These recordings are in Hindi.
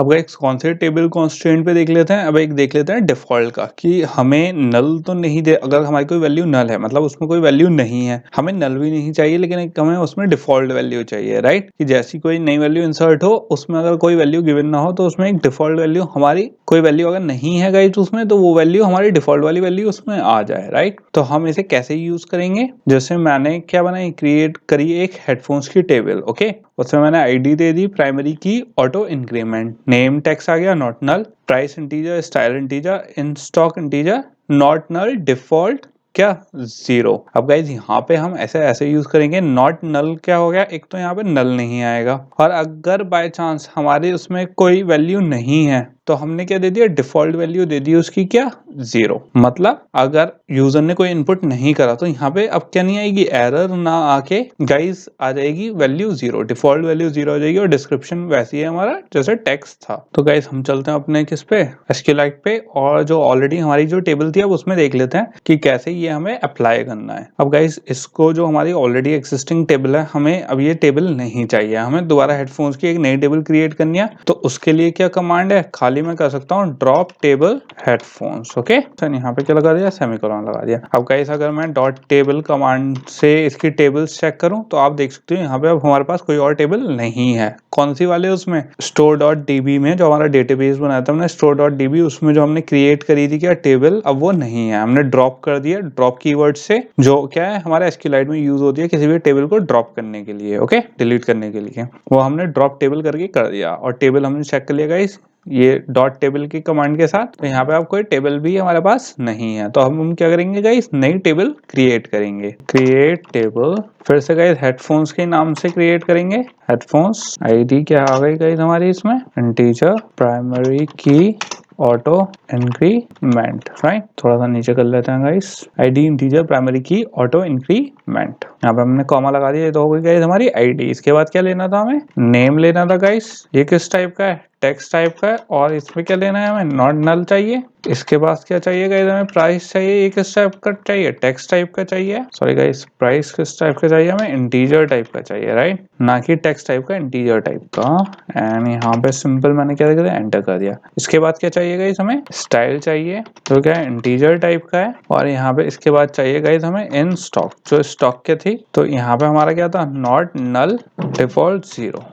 अब गाइस कौन से टेबल कॉन्स्टेंट पे देख लेते हैं। अब एक देख लेते हैं डिफॉल्ट का कि हमें नल तो नहीं दे, अगर हमारी कोई वैल्यू नल है मतलब उसमें कोई वैल्यू नहीं है, हमें नल भी नहीं चाहिए लेकिन एक हमें उसमें डिफॉल्ट वैल्यू चाहिए, राइट। कि जैसी कोई नई वैल्यू इंसर्ट हो उसमें अगर कोई वैल्यू गिवन ना हो तो उसमें एक डिफॉल्ट वैल्यू हमारी कोई वैल्यू अगर नहीं है गाइस उसमें, तो वो वैल्यू हमारी डिफॉल्ट वाली वैल्यू उसमें आ जाए, राइट। तो हम इसे कैसे यूज करेंगे, जैसे मैंने क्या बनाई, क्रिएट करी एक हेडफोन्स की टेबल, ओके। उसमें मैंने आईडी दे दी प्राइमरी की ऑटो इंक्रीमेंट, नेम टेक्स्ट आ गया not null, price integer, style integer, in stock integer, not null, default क्या 0। अब गाइज यहाँ पे हम ऐसे यूज करेंगे। नॉट नल क्या हो गया, एक तो यहाँ पे नल नहीं आएगा, और अगर बाय चांस हमारे उसमें कोई वैल्यू नहीं है तो हमने क्या दे दिया, डिफॉल्ट वैल्यू दे दी उसकी क्या 0। मतलब अगर यूजर ने कोई इनपुट नहीं करा तो यहाँ पे अब क्या नहीं आएगी, एरर ना आके गाइज आ जाएगी वैल्यू 0, डिफॉल्ट वैल्यू 0 हो जाएगी और डिस्क्रिप्शन वैसी है हमारा जैसे टेक्स्ट था। तो गाइज हम चलते हैं अपने किस पे, एसक्यूएलाइट पे, और जो ऑलरेडी हमारी जो टेबल थी अब उसमें देख लेते हैं कि कैसे ये हमें अप्लाई करना है। अब गाइज इसको जो हमारी ऑलरेडी एक्सिस्टिंग टेबल है, हमें अब ये टेबल नहीं चाहिए, हमें दोबारा हेडफोन्स की एक नई टेबल क्रिएट करनी है। तो उसके लिए क्या कमांड है, खाली मैं कर सकता हूँ ड्रॉप टेबल हेडफोन्स, ओके। यहाँ पे क्या लगा दिया, सेमीकोलन लगा दिया। अब गाइस अगर मैं डॉट टेबल कमांड से इसकी टेबल्स चेक करूं तो आप देख सकते हो यहाँ पे अब हमारे पास कोई और टेबल नहीं है। कौन सी वाले, उसमें स्टोर डॉट डीबी में जो हमारा डेटाबेस बनाया था हमने स्टोर डॉट डीबी, उसमें जो हमने क्रिएट करी थी क्या टेबल, अब वो नहीं है, हमने ड्रॉप कर दिया ड्रॉप कीवर्ड से, जो क्या है हमारा एसक्यूएलाइट में यूज होती है किसी भी टेबल को ड्रॉप करने के लिए, ओके, डिलीट करने के लिए। वो हमने ड्रॉप टेबल करके कर दिया और टेबल हमने चेक कर लिया गाइस ये डॉट टेबल की कमांड के साथ। तो यहाँ पे अब कोई टेबल भी हमारे पास नहीं है, तो हम क्या करेंगे गाइस, नई टेबल क्रिएट करेंगे, क्रिएट टेबल, फिर से गाइस हेडफोन्स के नाम से क्रिएट करेंगे, हेडफोन्स, आईडी क्या आ गई गाइस हमारी इसमें, इंटीजर, प्राइमरी की ऑटो इंक्रीमेंट, राइट। थोड़ा सा नीचे कर लेते हैं गाइस, आईडी इंटीजर प्राइमरी की ऑटो इंक्रीमेंट, यहाँ पे हमने कॉमा लगा दिया, ये तो हो गई गाइस हमारी आईडी। इसके बाद क्या लेना था, हमें नेम लेना था गाइस, ये किस टाइप का है, टेक्स्ट टाइप का है, और इसमें क्या लेना है हमें, नॉट नल चाहिए। इसके बाद क्या चाहिए गाइस, हमें प्राइस चाहिए, ये किस टाइप का चाहिए, टेक्स्ट टाइप का चाहिए, सॉरी गाइस प्राइस किस टाइप का चाहिए, हमें इंटीजर टाइप का चाहिए, राइट, ना कि टेक्स्ट टाइप का, इंटीजर टाइप का। एंड यहाँ पे सिंपल मैंने क्या कर दिया, एंटर कर दिया। इसके बाद क्या चाहिए गाइस, हमें स्टाइल चाहिए, तो क्या है इंटीजर टाइप का है, और यहाँ पे इसके बाद चाहिए गाइस हमें इन स्टॉक, जो स्टॉक के थी, तो यहाँ पे हमारा क्या था, not null default 0,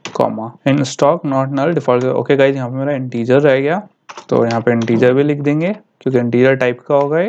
comma in stock not null default. Okay guys यहाँ पे मेरा इंटीजर रह गया, तो यहाँ पे इंटीजर भी लिख देंगे क्योंकि इंटीजर टाइप का हो गए,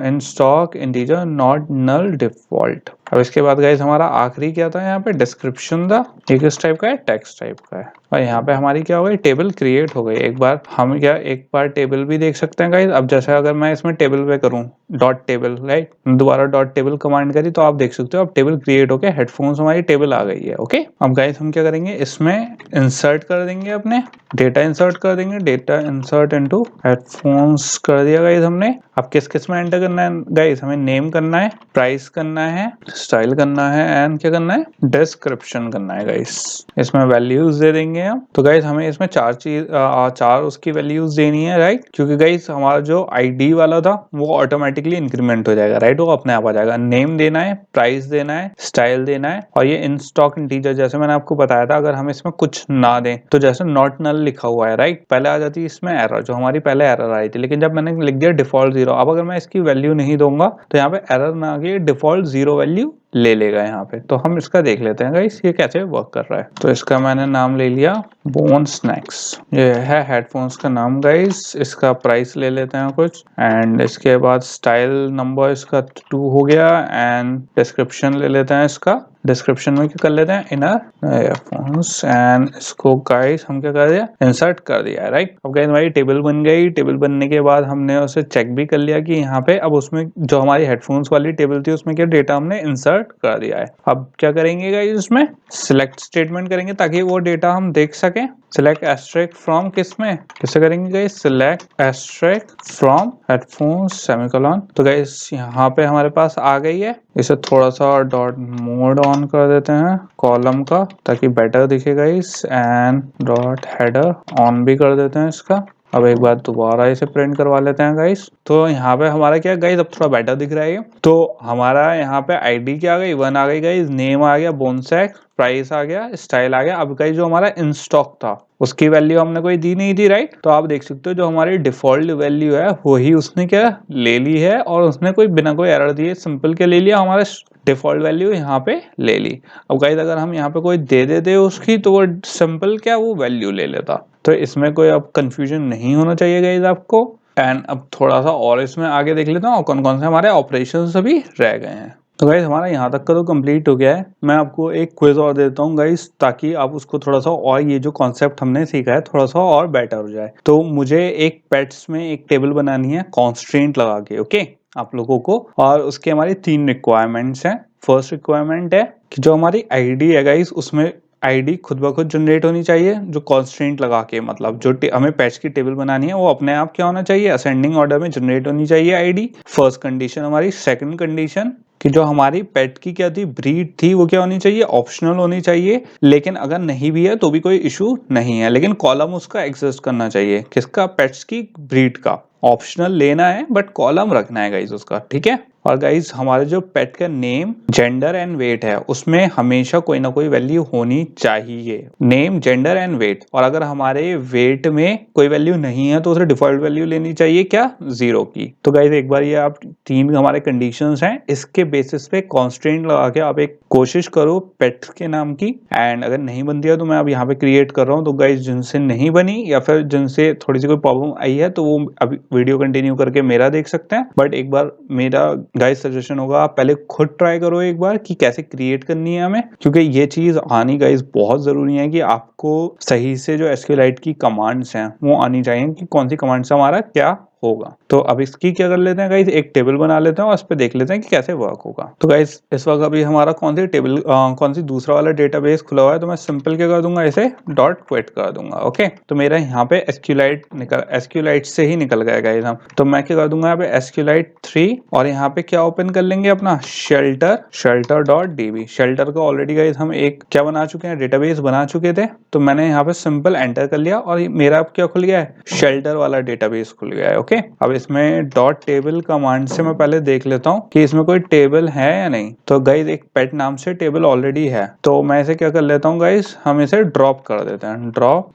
in stock integer not null default. अब इसके बाद गाइस हमारा आखिरी क्या था, यहाँ पे डिस्क्रिप्शन था, ये किस टाइप का है, टेक्स्ट टाइप का है, और यहाँ पे हमारी क्या हो गई, टेबल क्रिएट हो गई। एक बार हम क्या एक बार टेबल भी देख सकते हैं गाइस। अब जैसे अगर मैं इसमें टेबल पे करूँ डॉट टेबल, राइट, दोबारा डॉट टेबल कमांड करी तो आप देख सकते हो अब टेबल क्रिएट होके हेडफोन्स हमारी टेबल आ गई है, ओके। अब गाइस हम क्या करेंगे, इसमें इंसर्ट कर देंगे, अपने डेटा इंसर्ट कर देंगे, डेटा इंसर्ट इनटू हेडफोन्स कर दिया गाइस हमने। अब किस किस में एंटर करना है गाइस, हमें नेम करना है, प्राइस करना है, स्टाइल करना है, एंड क्या करना है, डिस्क्रिप्शन करना है गाइस। इसमें वैल्यूज दे देंगे हम। तो गाइस हमें इसमें चार उसकी वैल्यूज देनी है, राइट, क्योंकि गाइस हमारा जो आईडी वाला था वो ऑटोमेटिकली इंक्रीमेंट हो जाएगा, राइट, वो अपने आप आ जाएगा। नेम देना है, प्राइस देना है, स्टाइल देना है, और ये इन स्टॉक इंटीजर जैसे मैंने आपको बताया था, अगर हम इसमें कुछ ना दें तो जैसे नॉट नल लिखा हुआ है, राइट, पहले आ जाती है इसमें एरर, जो हमारी पहले एरर आई थी, लेकिन जब मैंने लिख दिया डिफॉल्ट 0, अब अगर मैं इसकी वैल्यू नहीं दूंगा तो यहाँ पे एरर ना आके डिफॉल्ट 0 वैल्यू ले लेगा यहाँ पे। तो हम इसका देख लेते हैं गाइस ये कैसे वर्क कर रहा है। तो इसका मैंने नाम ले लिया बोन स्नैक्स, ये है हेडफोन्स का नाम गाइस। इसका प्राइस ले लेते हैं कुछ, एंड इसके बाद स्टाइल नंबर इसका 2 हो गया, एंड डिस्क्रिप्शन ले लेते हैं इसका। डिस्क्रिप्शन में क्या कर लेते हैं, इनर एयरफोन्स, एंड इसको गाइस हम क्या कर दिया, इंसर्ट कर दिया है, राइट। अब गाइस हमारी टेबल बन गई। टेबल बनने के बाद हमने उसे चेक भी कर लिया कि यहाँ पे अब उसमें जो हमारी हेडफोन्स वाली टेबल थी उसमें क्या डेटा हमने इंसर्ट कर दिया है। अब क्या करेंगे गाइस, उसमें सिलेक्ट स्टेटमेंट करेंगे ताकि वो डेटा हम देख सकें। सिलेक्ट एस्ट्रिक फ्रॉम किस में, किससे करेंगे guys, select asterisk from headphones semicolon. तो गाइस यहाँ पे हमारे पास आ गई है। इसे थोड़ा सा डॉट मोड ऑन कर देते हैं कॉलम का ताकि बेटर दिखे guys, and dot header on भी कर देते हैं इसका। अब एक बार दोबारा इसे प्रिंट करवा लेते हैं गाइस। तो यहाँ पे हमारा क्या गाइस अब थोड़ा बेटर दिख रहा है ये। तो हमारा यहाँ पे आईडी क्या आ गई 1 आ गई गाइस, नेम आ गया बोनसेक, प्राइस आ गया, स्टाइल आ गया। अब गाइस जो हमारा इन स्टॉक था उसकी वैल्यू हमने कोई दी नहीं थी राइट। तो आप देख सकते हो जो हमारी डिफॉल्ट वैल्यू है वही उसने क्या ले ली है, और उसने कोई बिना कोई एरर दिए सिंपल के ले लिया, हमारा डिफॉल्ट वैल्यू यहाँ पे ले ली। अब गाइस अगर हम यहाँ पे कोई दे देते उसकी तो वो सिंपल क्या वो वैल्यू ले लेता। तो इसमें कोई अब कंफ्यूजन नहीं होना चाहिए गाइस आपको। एंड अब थोड़ा सा और इसमें आगे देख लेता हूँ कौन कौन से हमारे ऑपरेशंस अभी रह गए हैं। तो गाइस हमारा यहाँ तक का तो कंप्लीट हो गया है। मैं आपको एक क्विज और देता हूँ गाइस, ताकि आप उसको थोड़ा सा और ये जो कॉन्सेप्ट हमने सीखा है थोड़ा सा और बेटर हो जाए। तो मुझे एक पेट्स में एक टेबल बनानी है कॉन्स्ट्रेंट लगा के, ओके आप लोगों को। और उसके हमारी 3 रिक्वायरमेंट्स हैं। फर्स्ट रिक्वायरमेंट है कि जो हमारी आईडी है गाइस उसमें आईडी खुद ब खुद जनरेट होनी चाहिए, जो कॉन्स्ट्रेंट लगा के, मतलब जो हमें पैच की टेबल बनानी है वो अपने आप क्या होना चाहिए असेंडिंग ऑर्डर में जनरेट होनी चाहिए आईडी। फर्स्ट कंडीशन हमारी। सेकंड कंडीशन कि जो हमारी पेट की क्या थी ब्रीड थी वो क्या होनी चाहिए ऑप्शनल होनी चाहिए, लेकिन अगर नहीं भी है तो भी कोई इशू नहीं है, लेकिन कॉलम उसका एग्जिस्ट करना चाहिए। किसका? पेट्स की ब्रीड का। ऑप्शनल लेना है बट कॉलम रखना है गाइस उसका, ठीक है। और गाइस हमारे जो पेट का नेम जेंडर एंड वेट है उसमें हमेशा कोई ना कोई वैल्यू होनी चाहिए। Name gender and weight. और अगर हमारे वेट में कोई वैल्यू नहीं है तो उसे डिफॉल्ट वैल्यू लेनी चाहिए क्या 0 की। तो गाइस एक बार ये आप 3 हमारे कंडीशंस हैं, इसके बेसिस पे कॉन्स्ट्रेंट लगा के आप एक कोशिश करो पेट के नाम की। एंड अगर नहीं बनती है तो मैं अब यहाँ पे क्रिएट कर रहा हूँ। तो गाइस जिनसे नहीं बनी या फिर जिनसे थोड़ी सी कोई प्रॉब्लम आई है तो वो अभी वीडियो कंटिन्यू करके मेरा देख सकते हैं। बट एक बार मेरा गाइस सजेशन होगा आप पहले खुद ट्राई करो एक बार कि कैसे क्रिएट करनी है हमें, क्योंकि ये चीज आनी गाइस बहुत जरूरी है कि आपको सही से जो एसक्यूएलाइट की कमांड्स हैं वो आनी चाहिए कि कौन सी कमांड से हमारा क्या होगा। तो अब इसकी क्या कर लेते हैं गाइस एक टेबल बना लेते हैं और इस पे देख लेते हैं कि कैसे वर्क होगा। तो गाइस इस वक्त अभी हमारा कौन सी टेबल कौन सी दूसरा वाला डेटाबेस खुला हुआ है, तो मैं सिंपल क्या कर दूंगा इसे डॉट क्विट कर दूंगा, ओके। तो मेरा यहाँ पे एसक्यूलाइट से ही निकल गया गाइस हम। तो मैं क्या कर दूंगा यहाँ पे एसक्यूलाइट 3 और यहाँ पे क्या ओपन कर लेंगे अपना शेल्टर डॉट डीबी। शेल्टर का ऑलरेडी गाइस हम एक क्या बना चुके हैं डेटाबेस बना चुके थे। तो मैंने यहाँ पे सिंपल एंटर कर लिया और मेरा अब क्या खुल गया है शेल्टर वाला डेटाबेस खुल गया है, ओके। अब इसमें डॉट टेबल कमांड से मैं पहले देख लेता हूँ कि इसमें कोई टेबल है या नहीं। तो गाइस एक पेट नाम से टेबल ऑलरेडी है, तो मैं इसे क्या कर लेता हूँ गाइस हम इसे ड्रॉप कर देते हैं। ड्रॉप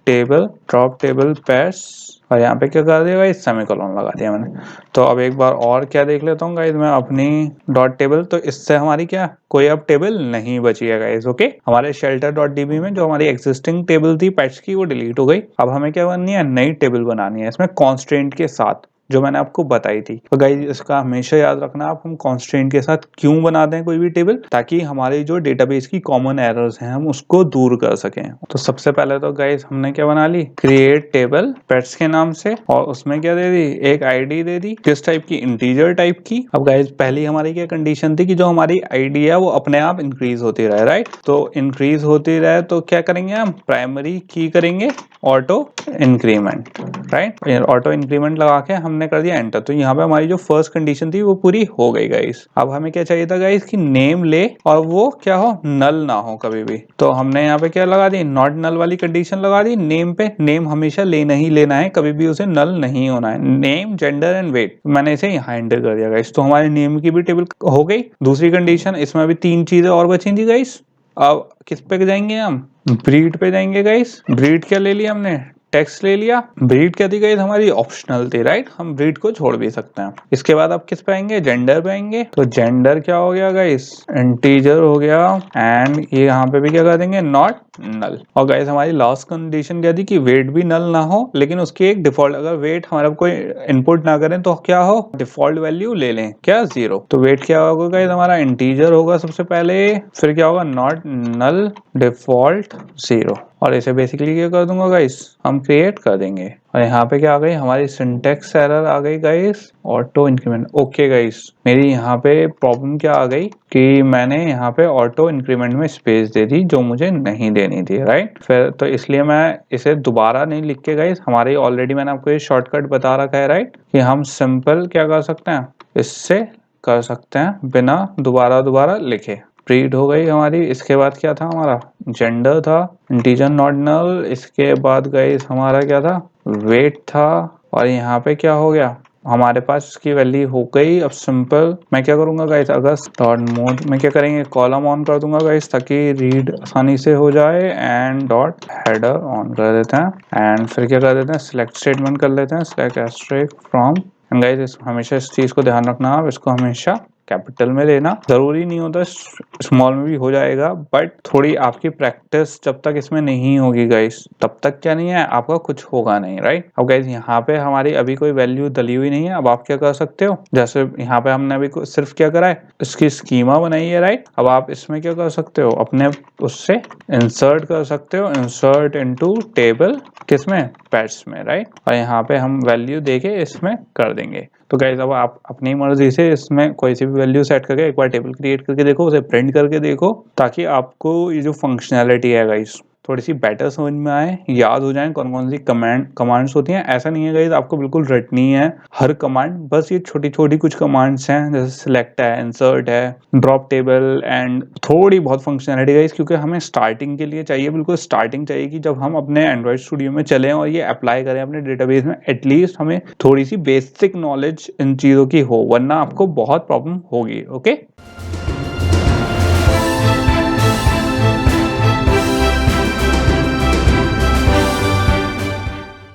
टेबल पेट्स और यहाँ पे क्या कर दिया गाइस सेमीकोलन लगा दिया मैंने। तो अब एक बार और क्या देख लेता हूँ गाइस मैं अपनी डॉट टेबल। तो इससे हमारी क्या कोई अब टेबल नहीं बची है गाइस, ओके। हमारे शेल्टर डॉट डीबी में जो हमारी एग्जिस्टिंग टेबल थी पेट्स की वो डिलीट हो गई। अब हमें क्या करनी है नई टेबल बनानी है इसमें कॉन्स्ट्रेंट के साथ जो मैंने आपको बताई थी। तो गाइस इसका हमेशा याद रखना आप हम कॉन्स्ट्रेंट के साथ क्यों बनाते हैं कोई भी टेबल, ताकि हमारे जो डेटाबेस की कॉमन एरर्स हैं हम उसको दूर कर सकें। तो सबसे पहले तो गाइस हमने क्या बना ली क्रिएट टेबल पेट्स के नाम से, और उसमें क्या दे दी एक आईडी दे दी किस टाइप की इंटीजर टाइप की। अब गाइस पहली हमारी क्या कंडीशन थी कि जो हमारी आईडी है वो अपने आप इंक्रीज होती रहे, राइट। तो इंक्रीज होती रहे तो क्या करेंगे हम प्राइमरी की करेंगे auto increment, right. Auto increment लगा के हमने कर दिया एंटर। तो यहाँ पे हमारी जो फर्स्ट कंडीशन थी वो पूरी हो गई गाइस। अब हमें क्या चाहिए था गाइस कि नेम ले और वो क्या हो नल ना हो कभी भी। तो हमने यहाँ पे क्या लगा दी नॉट नल वाली कंडीशन लगा दी नेम पे। नेम हमेशा लेना ही लेना है, कभी भी उसे नल नहीं होना है। नेम जेंडर एंड वेट मैंने इसे यहाँ एंटर कर दिया गाइस। तो हमारे नेम की भी टेबल हो गई। दूसरी कंडीशन इसमें भी 3 चीजें और बची थी गाइस। अब किस पे जाएंगे हम ब्रीड पे जाएंगे गाइस। ब्रीड क्या ले लिया हमने टेक्स्ट ले लिया। ब्रीड क्या थी गाइस हमारी ऑप्शनल थी, राइट। हम ब्रीड को छोड़ भी सकते हैं। इसके बाद आप किस पे आएंगे जेंडर पे आएंगे। तो जेंडर क्या हो गया गाइस इंटीजर हो गया। एंड ये यहाँ पे भी क्या कर देंगे नॉट नल। और गाइस हमारी लास्ट कंडीशन क्या थी कि वेट भी नल ना हो, लेकिन उसकी एक डिफॉल्ट अगर वेट हमारा कोई इनपुट ना करें तो क्या हो डिफॉल्ट वैल्यू ले लें क्या 0। तो वेट क्या होगा गाइस हमारा इंटीजर होगा सबसे पहले, फिर क्या होगा नॉट नल डिफॉल्ट 0। और इसे बेसिकली क्या कर दूंगा गाइस हम क्रिएट कर देंगे। और यहाँ पे क्या आ गई हमारी सिंटेक्स एरर आ गई guys auto increment. Okay guys मेरी यहाँ पे प्रॉब्लम क्या आ गई कि मैंने यहाँ पे ऑटो इंक्रीमेंट में स्पेस दे दी जो मुझे नहीं देनी थी, राइट। फिर तो इसलिए मैं इसे दोबारा नहीं लिख के गाइस हमारे ऑलरेडी मैंने आपको ये शॉर्टकट बता रखा है, राइट, कि हम सिंपल क्या कर सकते हैं इससे कर सकते हैं बिना दोबारा लिखे। ब्रीड हो गई हमारी। इसके बाद क्या था हमारा जेंडर था इंटीजर नॉट नल। इसके बाद गाइस हमारा क्या था वेट था और यहाँ पे क्या हो गया, हमारे पास इसकी वैल्यू हो गई। अब सिंपल मैं क्या करूंगा गाइस, अगर डॉट मोड में क्या करेंगे, कॉलम ऑन कर दूंगा गाइस ताकि रीड आसानी से हो जाए, एंड डॉट हेडर ऑन कर देते हैं, एंड फिर क्या कर देते हैं, सिलेक्ट स्टेटमेंट कर लेते हैं, select asterisk from. And guys हमेशा इस चीज को ध्यान रखना, आप इसको हमेशा कैपिटल में लेना, जरूरी नहीं होता स्मॉल में भी हो जाएगा, बट थोड़ी आपकी प्रैक्टिस जब तक इसमें नहीं होगी गाइस तब तक क्या नहीं है, आपका कुछ होगा नहीं, राइट। अब गाइस यहाँ पे हमारी अभी कोई वैल्यू डली हुई नहीं है। अब आप क्या कर सकते हो, जैसे यहाँ पे हमने अभी सिर्फ क्या करा है, इसकी स्कीमा बनाई है, राइट। अब आप इसमें क्या कर सकते हो, अपने उससे इंसर्ट कर सकते हो, इंसर्ट इनटू टेबल, किसमें, पेट्स में, राइट। और यहाँ पे हम वैल्यू देके इसमें कर देंगे। तो गाइस अब आप अपनी मर्जी से इसमें कोई सी भी वैल्यू सेट करके एक बार टेबल क्रिएट करके देखो, उसे प्रिंट करके देखो, ताकि आपको ये जो फंक्शनैलिटी है गाइस थोड़ी सी बेटर समझ में आए, याद हो जाए कौन कौन सी कमांड्स होती हैं। ऐसा नहीं है गाइस आपको बिल्कुल रटनी है हर कमांड, बस ये छोटी छोटी कुछ कमांड्स हैं, जैसे सिलेक्ट है, इंसर्ट है, ड्रॉप टेबल, एंड थोड़ी बहुत फंक्शनैलिटी गाइस, क्योंकि हमें स्टार्टिंग के लिए चाहिए, बिल्कुल स्टार्टिंग चाहिए कि जब हम अपने एंड्रॉइड स्टूडियो में चलें और ये अप्लाई करें अपने डेटाबेस में, एटलीस्ट हमें थोड़ी सी बेसिक नॉलेज इन चीज़ों की हो, वरना आपको बहुत प्रॉब्लम होगी। ओके।